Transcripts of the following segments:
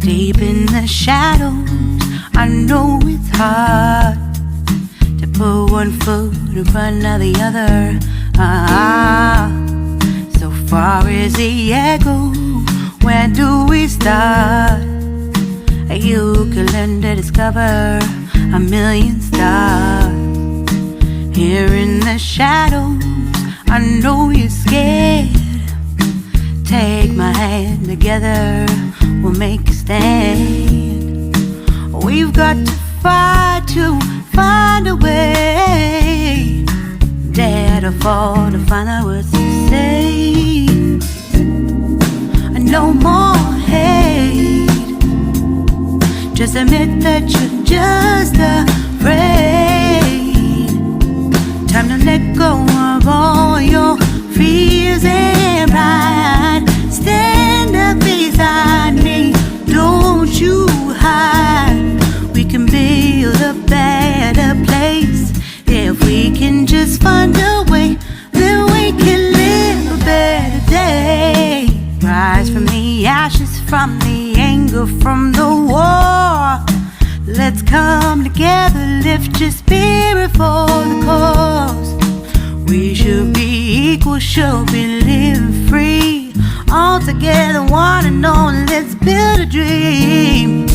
Deep in the shadows, I know it's hard to put one foot in front of the other. So far as the echo, where do we start? You can learn to discover a million stars. Here in the shadows, I know you're scared. Take my hand, together we'll make a stand. We've got to fight to find a way. Dare to fall to find out what to say. No more hate. Just admit that you're just afraid. Time to let go of all your fears and pride. Stand up beside me, don't you hide. We can build a better place. If we can just find a way, then we can live a better day. Rise from the ashes, from the anger, from the war. Let's come together, lift your spirit for the cause. We should be equal, should be living free. All together, one and all, let's build a dream.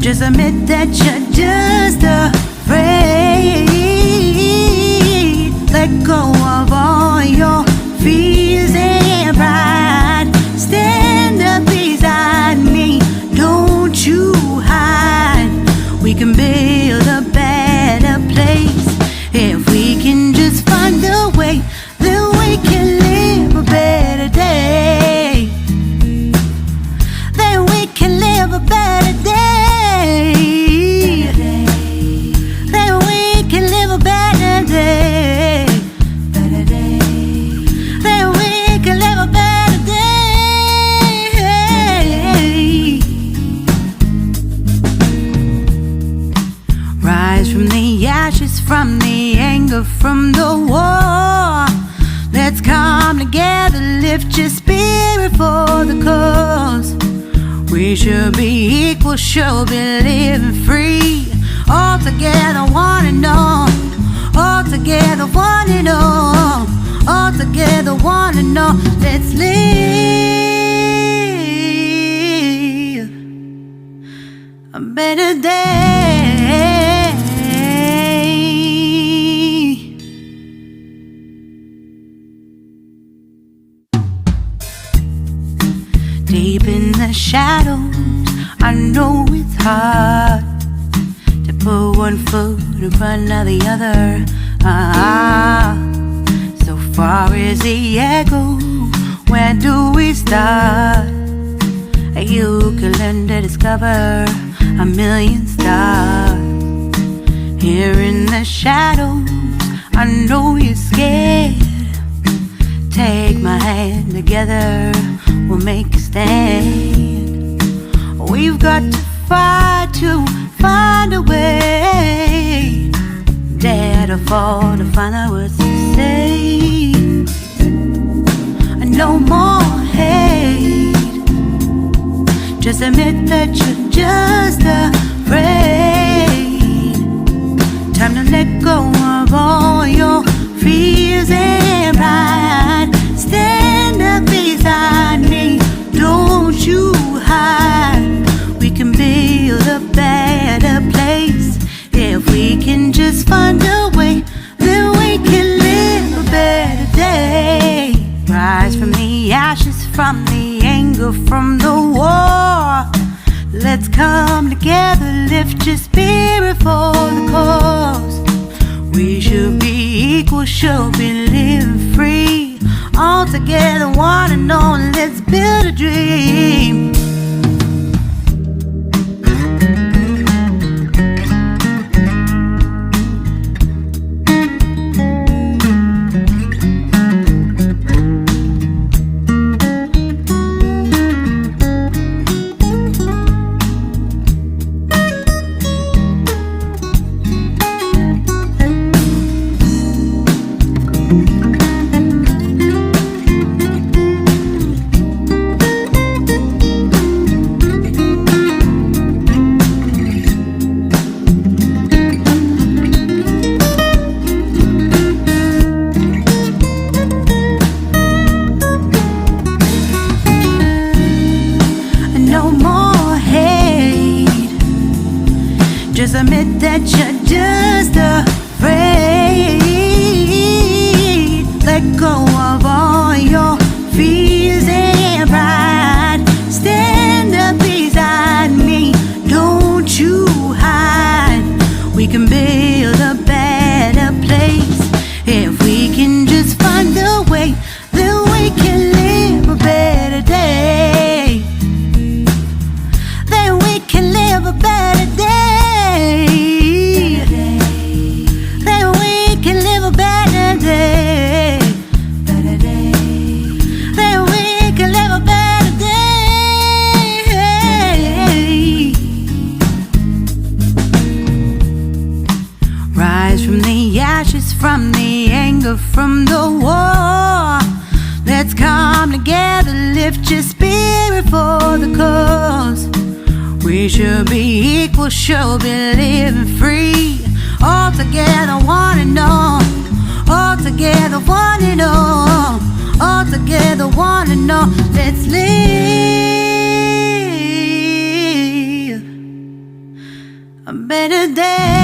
Just admit that you're just afraid. Let go of all your fears and pride. Stand up beside me, don't you hide. We can build a better place. If we can just find a way, then we can live a better day. Then we can live a better day. Then we can live a better day. Better day. Then we can live a better day. Rise from the ashes, from the anger, from the war. Let's come together, lift your spirit for the cause. We should be equal, should be living free. All together, one and all. All together, one and all. All together, one and all. Let's live a better day. Deep in the shadows, I know it's hard to put one foot in front of the other. So far as the echo, where do we start? You can learn to discover a million stars. Here in the shadows, I know you're scared. Take my hand, together we'll make a stand. We've got to fight to find a way. Dare to fall to find out what to say. No more hate. Just admit that you're just afraid. Time to let go of all your fears and pride. Stand up beside me, don't you hide. We can build a better place. If we can just find a way, then we can live a better day. Rise from the the ashes, from the anger, from the war. Let's come together, lift your spirit for the cause. We should be equal, should be living free. All together, one and all, let's build a dream. Just admit that you're just afraid. Let go of all your fears and pride. Stand up beside me, don't you hide. We can build a better place if we can just find a way. Then we can live a better day. Then we can live a better day. Then we can live a better day. Better day. Then we can live a better day. Rise from the ashes, from the anger, from the war. Let's come together, lift your spirit for the cause. We should be equal, should be living free. All together, one and all. All together, one and all. All together, one and all. Let's live a better day.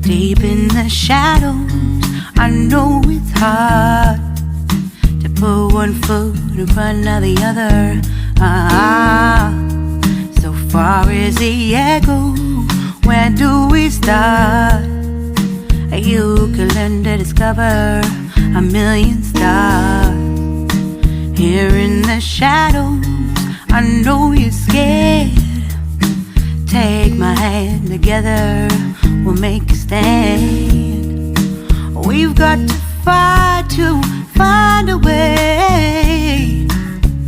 Deep in the shadows, I know it's hard to put one foot in front of the other. So far as the echo, where do we start? You can learn to discover a million stars. Here in the shadows, I know you're scared. Take my hand, together we'll make a stand. We've got to fight to find a way.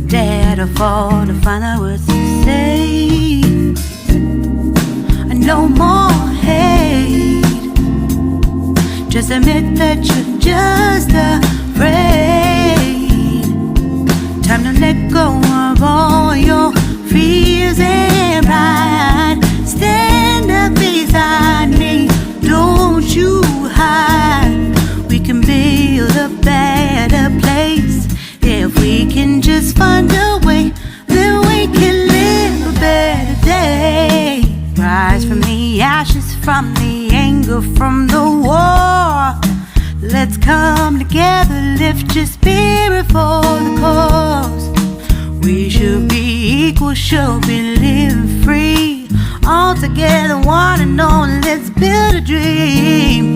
Dare to fall to find out what to say. No more hate. Just admit that you're just afraid. Time to let go of all your fears and pride. Stand up beside me, don't you hide. We can build a better place if we can just find a way. Then we can live a better day. Rise from the ashes, from the anger, from the war. Let's come together, lift your spirit for the cause. We should be equal, should be living free. All together, one and all, let's build a dream.